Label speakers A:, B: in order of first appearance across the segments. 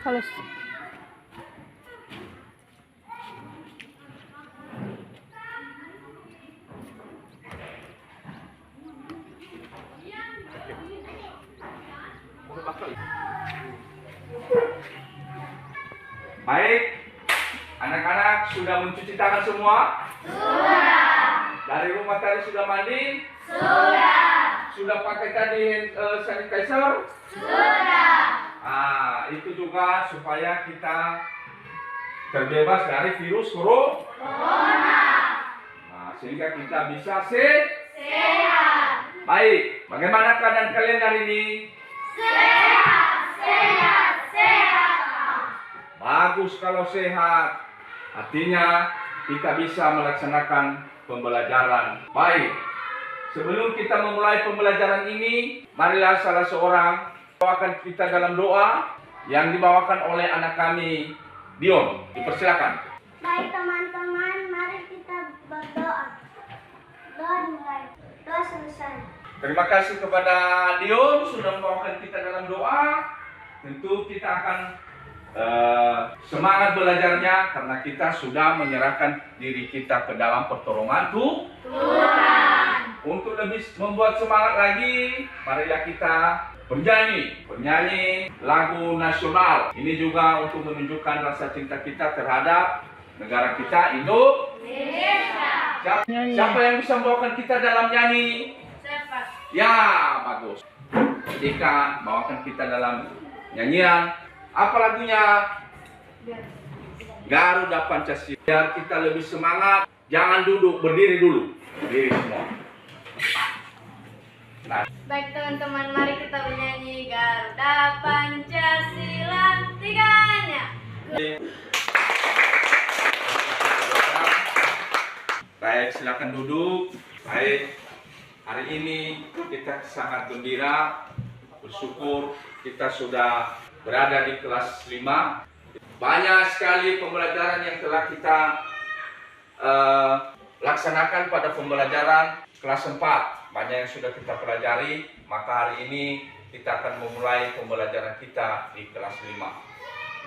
A: Halus.
B: Baik, anak-anak sudah mencuci tangan semua? Sudah. Dari rumah tadi sudah mandi? Sudah. Sudah pakai tadi sanitizer? Sudah. Itu juga supaya kita terbebas dari virus corona. Sehingga kita bisa sehat. Baik, bagaimana keadaan kalian hari ini? Sehat. Bagus kalau sehat. Artinya kita bisa melaksanakan pembelajaran. Baik, sebelum kita memulai pembelajaran ini, marilah salah seorang bawakan kita dalam doa yang dibawakan oleh anak kami, Dion. Dipersilakan.
C: Baik teman-teman, mari kita berdoa. Doa dimulai. Doa selesai.
B: Terima kasih kepada Dion sudah membawakan kita dalam doa. Tentu kita akan semangat belajarnya karena kita sudah menyerahkan diri kita ke dalam pertolongan Tuhan. Untuk lebih membuat semangat lagi, marilah kita bernyanyi lagu nasional. Ini juga untuk menunjukkan rasa cinta kita terhadap negara kita, Indonesia. Siapa yang bisa membawakan kita dalam nyanyi? Ya, bagus. Ketika bawakan kita dalam nyanyian, apa lagunya? Garuda Pancasila. Biar kita lebih semangat, jangan duduk, berdiri dulu. Berdiri semua. Nah.
D: Baik teman-teman, mari kita bernyanyi Garuda Pancasila tiganya.
B: Baik, silakan duduk. Baik, hari ini kita sangat gembira, bersyukur kita sudah berada di kelas 5. Banyak sekali pembelajaran yang telah kita laksanakan pada pembelajaran kelas 4. Banyak yang sudah kita pelajari, maka hari ini kita akan memulai pembelajaran kita di kelas 5.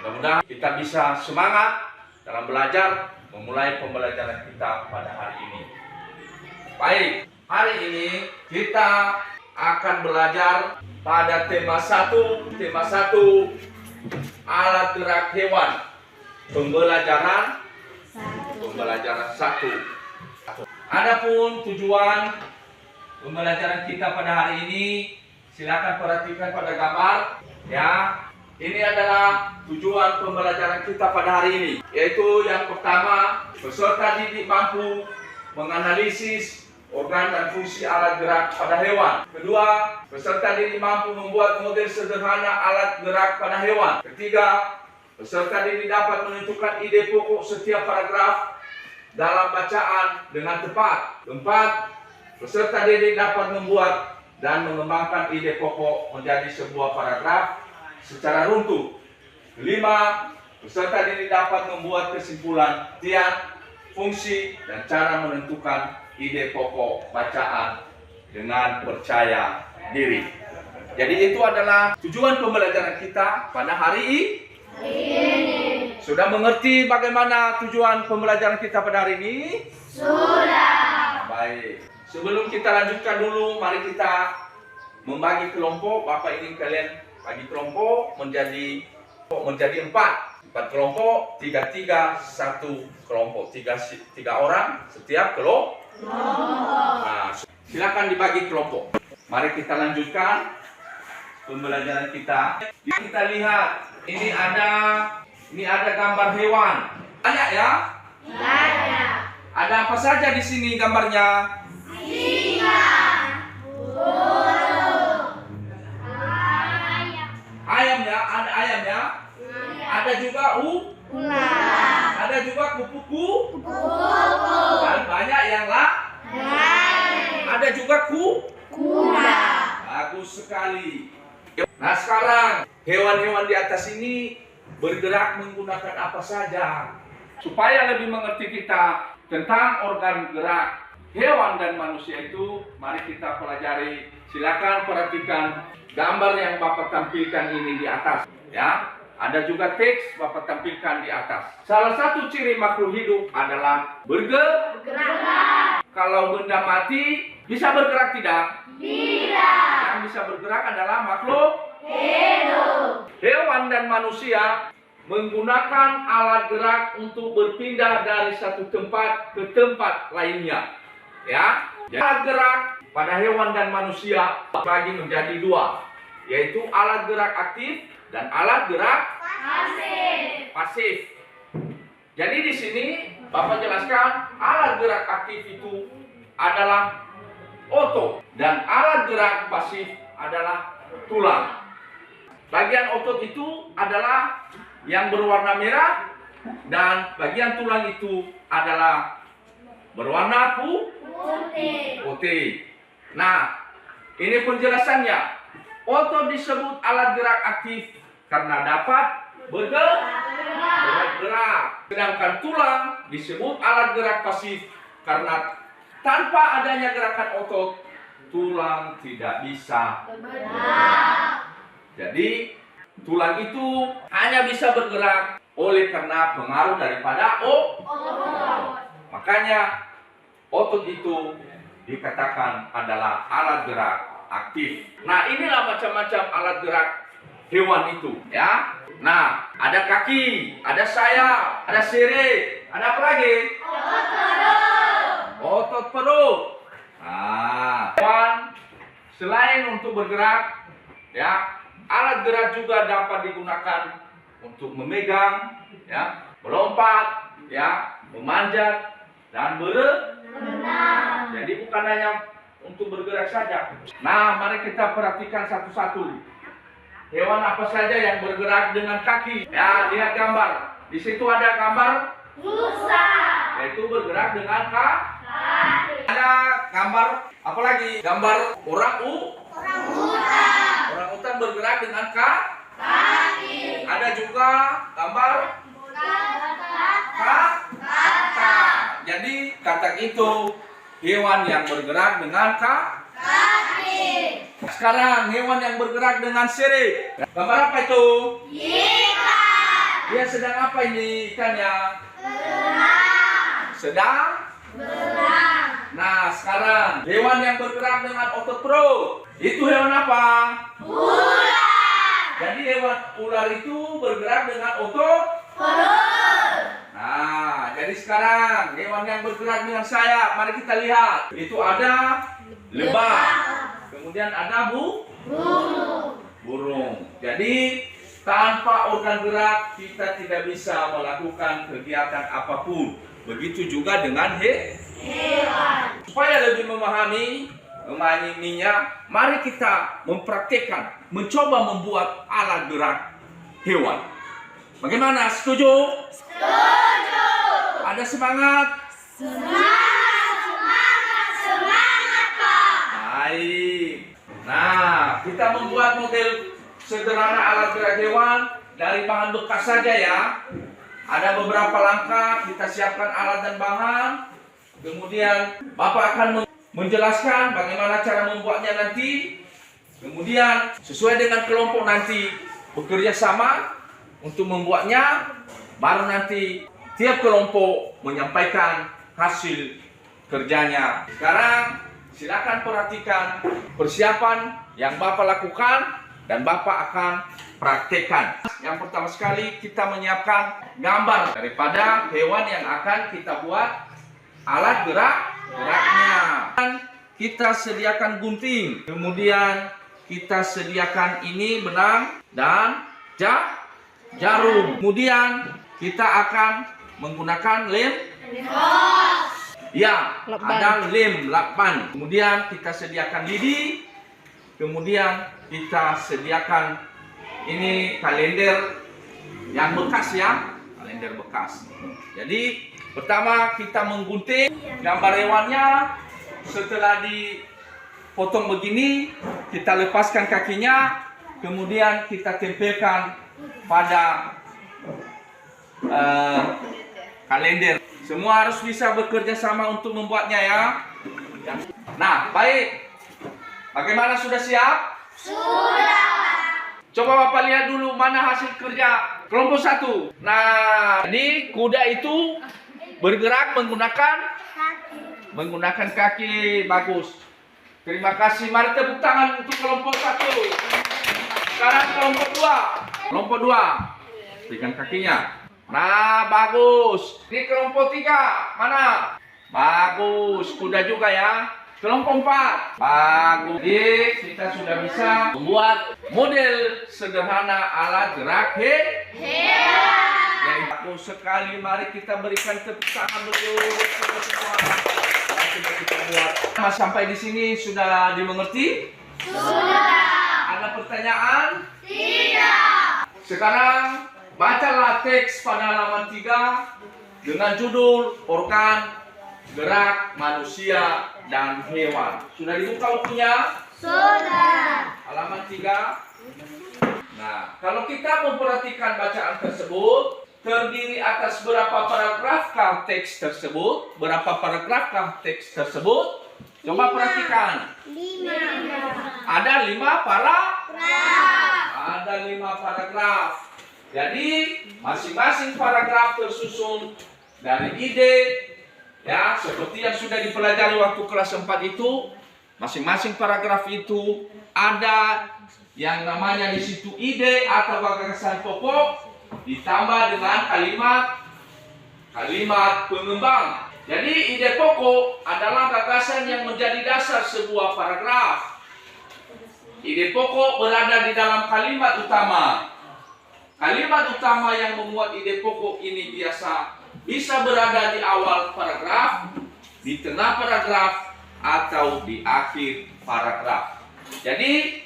B: Mudah-mudahan kita bisa semangat dalam belajar, memulai pembelajaran kita pada hari ini. Baik, hari ini kita akan belajar pada tema 1 alat gerak hewan. Pembelajaran 1. Adapun tujuan pembelajaran kita pada hari ini, silakan perhatikan pada gambar ya. Ini adalah tujuan pembelajaran kita pada hari ini, yaitu yang pertama, peserta didik mampu menganalisis organ dan fungsi alat gerak pada hewan. Kedua, peserta didik mampu membuat model sederhana alat gerak pada hewan. Ketiga, peserta didik dapat menentukan ide pokok setiap paragraf dalam bacaan dengan tepat. Keempat, peserta didik dapat membuat dan mengembangkan ide pokok menjadi sebuah paragraf secara runtuh. Kelima, peserta didik dapat membuat kesimpulan, fungsi, dan cara menentukan ide pokok bacaan dengan percaya diri. Jadi itu adalah tujuan pembelajaran kita pada hari ini. Sudah mengerti bagaimana tujuan pembelajaran kita pada hari ini? Sudah. Baik. Sebelum kita lanjutkan dulu, mari kita membagi kelompok. Bapak ingin kalian bagi kelompok menjadi 4 kelompok, 3 1 kelompok, 3 orang setiap kelompok. Nah, silakan dibagi kelompok. Mari kita lanjutkan pembelajaran kita. Kita lihat, ini ada gambar hewan. Banyak ya? Banyak. Ada apa saja di sini gambarnya? Singa, burung, ayam ya, ada ayam ya. Ada juga ular. ada juga kupu-kupu. Dan banyak yang ada juga
D: Kuda.
B: Bagus sekali. Nah sekarang hewan-hewan di atas ini bergerak menggunakan apa saja? Supaya lebih mengerti kita tentang organ gerak hewan dan manusia itu, mari kita pelajari. Silakan perhatikan gambar yang Bapak tampilkan ini di atas. Ya, ada juga teks Bapak tampilkan di atas. Salah satu ciri makhluk hidup adalah bergerak. Kalau benda mati bisa bergerak tidak? Tidak. Yang bisa bergerak adalah makhluk hidup. Hewan dan manusia menggunakan alat gerak untuk berpindah dari satu tempat ke tempat lainnya. Ya, alat gerak pada hewan dan manusia bagi menjadi dua, yaitu alat gerak aktif dan alat gerak pasif. Jadi di sini Bapak jelaskan alat gerak aktif itu adalah otot dan alat gerak pasif adalah tulang. Bagian otot itu adalah yang berwarna merah dan bagian tulang itu adalah berwarna putih. Nah, ini penjelasannya. Otot disebut alat gerak aktif karena dapat bergerak. Sedangkan tulang disebut alat gerak pasif karena tanpa adanya gerakan otot, tulang tidak bisa bergerak. Jadi, tulang itu hanya bisa bergerak oleh karena pengaruh daripada otot. Makanya otot itu dikatakan adalah alat gerak aktif. Nah, inilah macam-macam alat gerak hewan itu, ya. Nah, ada kaki, ada sayap, ada sirip, ada apa lagi? Otot perut. Nah, hewan selain untuk bergerak, ya, alat gerak juga dapat digunakan untuk memegang, ya, melompat, ya, memanjat, dan berenang. Jadi bukan hanya untuk bergerak saja. Nah, mari kita perhatikan satu-satu. Hewan apa saja yang bergerak dengan kaki? Ya, lihat gambar. Di situ ada gambar rusa, yaitu bergerak dengan kaki. Ada gambar apa lagi? Gambar orangutan bergerak dengan kaki. Ada juga gambar katak. Jadi katak itu hewan yang bergerak dengan kaki. Sekarang hewan yang bergerak dengan sirip. Gambar apa itu? Ikan. Dia sedang apa ini ikannya? Sedang berenang. Nah, sekarang hewan yang bergerak dengan otot perut. Itu hewan apa? Ular. Jadi hewan ular itu bergerak dengan otot perut. Nah, jadi sekarang hewan yang bergerak dengan sayap, mari kita lihat. Itu ada lebah. Kemudian ada burung. Jadi tanpa organ gerak kita tidak bisa melakukan kegiatan apapun. Begitu juga dengan hewan. Supaya lebih memahaminya, mari kita mempraktekkan, mencoba membuat alat gerak hewan. Bagaimana? Setuju? Setuju. Ada semangat? Semangat, Pak. Baik. Nah, kita membuat model sederhana alat gerak hewan dari bahan bekas saja ya. Ada beberapa langkah, kita siapkan alat dan bahan. Kemudian Bapak akan menjelaskan bagaimana cara membuatnya nanti. Kemudian sesuai dengan kelompok nanti bekerja sama untuk membuatnya. Baru nanti tiap kelompok menyampaikan hasil kerjanya. Sekarang silakan perhatikan persiapan yang Bapak lakukan dan Bapak akan praktekkan. Yang pertama sekali kita menyiapkan gambar daripada hewan yang akan kita buat alat geraknya. Dan kita sediakan gunting. Kemudian kita sediakan ini benang dan jarum. Kemudian kita akan menggunakan lem. Ya, ada lem lakban. Kemudian kita sediakan lidi. Kemudian kita sediakan ini kalender yang bekas ya, kalender bekas. Jadi pertama kita menggunting gambar hewannya. Setelah dipotong begini, kita lepaskan kakinya, kemudian kita tempelkan pada kalender. Semua harus bisa bekerja sama untuk membuatnya ya. Nah, baik. Bagaimana, sudah siap? Sudah. Coba Bapak lihat dulu mana hasil kerja kelompok 1. Nah, ini kuda itu bergerak menggunakan kaki. Bagus. Terima kasih. Mari tepuk tangan untuk kelompok 1. Sekarang kelompok 2. Kelompok 2. Pegang kakinya. Nah, bagus. Ini kelompok 3. Mana? Bagus. Kuda juga ya. Kelompok 4. Bagus. Jadi kita sudah bisa membuat model sederhana alat gerak hewan. Ya, bagus sekali. Mari kita berikan tepuk tangan dulu. Sudah kita buat. Mas, sampai di sini sudah dimengerti? Sudah. Ada pertanyaan? Tidak. Sekarang bacalah teks pada halaman 3 dengan judul organ gerak manusia dan hewan. Sudah dibuka bukunya? Sudah. Halaman 3. Nah, kalau kita memperhatikan bacaan tersebut, terdiri atas berapa paragrafkah teks tersebut? Berapa paragrafkah teks tersebut? Coba perhatikan.
C: 5.
B: Ada 5 paragraf. Ada 5 paragraf. Jadi masing-masing paragraf tersusun dari ide, ya, seperti yang sudah dipelajari waktu kelas 4 itu. Masing-masing paragraf itu ada yang namanya di situ ide atau gagasan pokok ditambah dengan kalimat pengembang. Jadi ide pokok adalah gagasan yang menjadi dasar sebuah paragraf. Ide pokok berada di dalam kalimat utama. Kalimat utama yang memuat ide pokok ini biasa bisa berada di awal paragraf, di tengah paragraf, atau di akhir paragraf. Jadi,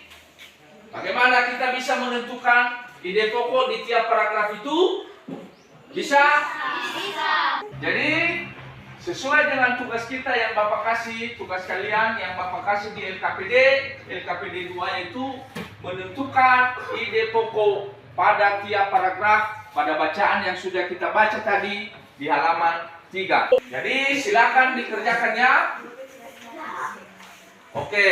B: bagaimana kita bisa menentukan ide pokok di tiap paragraf itu? Bisa? Bisa. Jadi, sesuai dengan tugas kita yang Bapak kasih, tugas kalian yang Bapak kasih di LKPD 2 itu menentukan ide pokok pada tiap paragraf, pada bacaan yang sudah kita baca tadi di halaman 3. Jadi silakan dikerjakannya. Oke.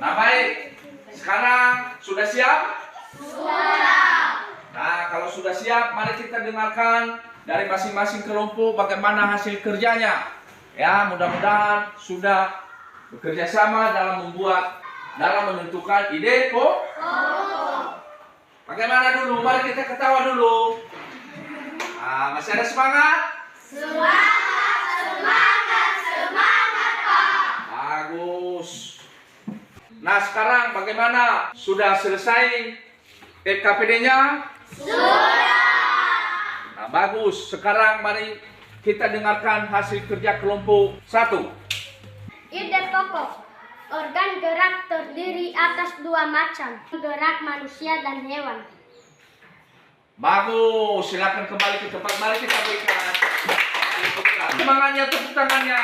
B: Nah, baik. Sekarang sudah siap? Sudah. Nah, kalau sudah siap, mari kita dengarkan dari masing-masing kelompok bagaimana hasil kerjanya. Ya, mudah-mudahan sudah bekerja sama dalam menentukan ide pokok. Bagaimana dulu? Mari kita ketawa dulu. Nah, masih ada semangat? Semangat, Pak. Bagus. Nah, sekarang bagaimana? Sudah selesai LKPD-nya? Sudah. Nah, bagus. Sekarang mari kita dengarkan hasil kerja kelompok 1.
C: Ide pokok. Organ gerak terdiri atas 2 macam, gerak manusia dan hewan.
B: Bagus, silakan kembali ke tempat. Mari kita berikan semangatnya, tepuk tangannya.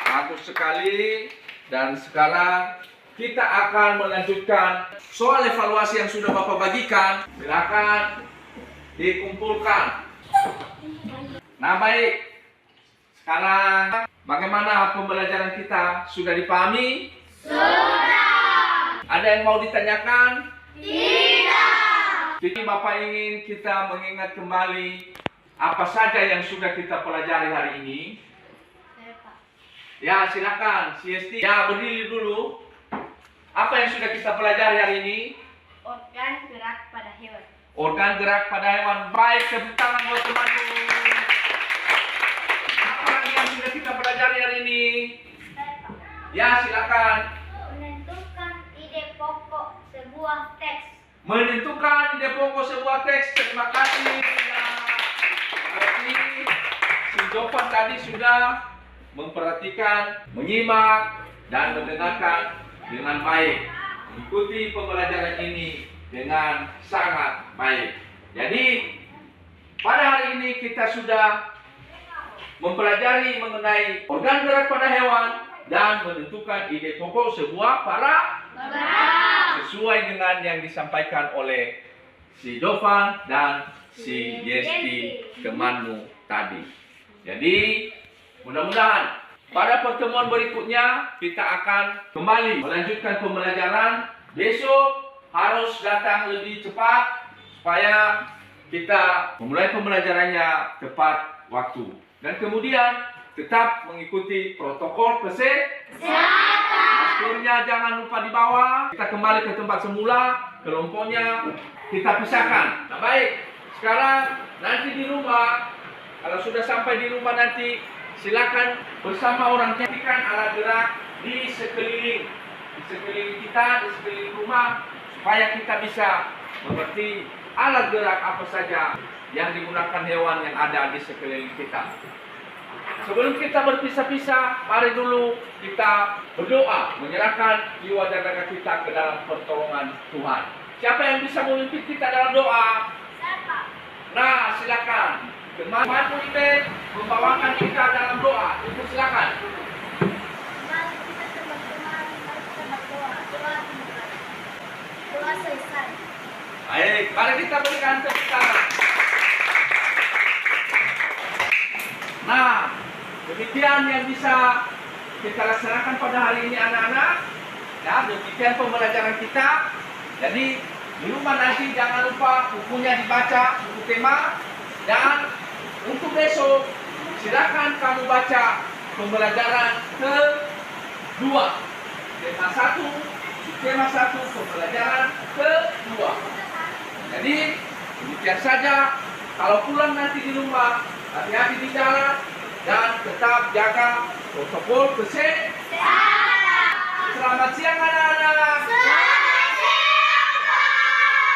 B: Bagus sekali. Dan sekarang kita akan melanjutkan soal evaluasi yang sudah Bapak bagikan. Silakan dikumpulkan. Nah, baik. Sekarang bagaimana pembelajaran kita? Sudah dipahami? Sudah. Ada yang mau ditanyakan? Tidak. Jadi Bapak ingin kita mengingat kembali apa saja yang sudah kita pelajari hari ini. Ya, silakan. CST. Ya, berdiri dulu. Apa yang sudah kita pelajari hari ini?
D: Organ gerak pada hewan.
B: Organ gerak pada hewan. Baik, tepuk tangan buat teman-teman. Yang sudah kita pelajari hari ini. Ya, silakan.
C: Menentukan ide pokok sebuah teks.
B: Menentukan ide pokok sebuah teks. Terima kasih. Berarti si Jovan tadi sudah memperhatikan, menyimak, dan mendengarkan dengan baik. Ikuti pembelajaran ini dengan sangat baik. Jadi pada hari ini kita sudah mempelajari mengenai organ gerak pada hewan dan menentukan ide pokok sebuah paragraf sesuai dengan yang disampaikan oleh si Dofan dan si Yesti temanmu tadi. Jadi mudah-mudahan pada pertemuan berikutnya kita akan kembali melanjutkan pembelajaran. Besok harus datang lebih cepat supaya kita memulai pembelajarannya tepat waktu. Dan kemudian tetap mengikuti protokol kesehatan. Maskernya jangan lupa dibawa. Kita kembali ke tempat semula, kelompoknya kita pisahkan. Nah, baik. Sekarang nanti di rumah, kalau sudah sampai di rumah nanti silakan bersama orang perhatikan alat gerak di sekeliling kita, di sekeliling rumah, supaya kita bisa mengerti alat gerak apa saja yang digunakan hewan yang ada di sekeliling kita. Sebelum kita berpisah-pisah, mari dulu kita berdoa, menyerahkan jiwa dan raga kita ke dalam pertolongan Tuhan. Siapa yang bisa memimpin kita dalam doa? Nah, silakan. Teman-teman Ibe membawakan kita dalam doa. Itu silakan.
C: Mari kita teman-teman, mari kita berdoa. Doa selesai.
B: Baik, mari kita berikan tepuk tangan. Nah, demikian yang bisa kita laksanakan pada hari ini anak-anak. Ya, demikian pembelajaran kita. Jadi di rumah nanti jangan lupa bukunya dibaca, buku tema. Dan untuk besok silakan kamu baca pembelajaran kedua. Tema 1 pembelajaran kedua. Jadi demikian saja. Kalau pulang nanti di rumah, hati-hati di jalan dan tetap jaga protokol kesehatan. Selamat siang anak-anak.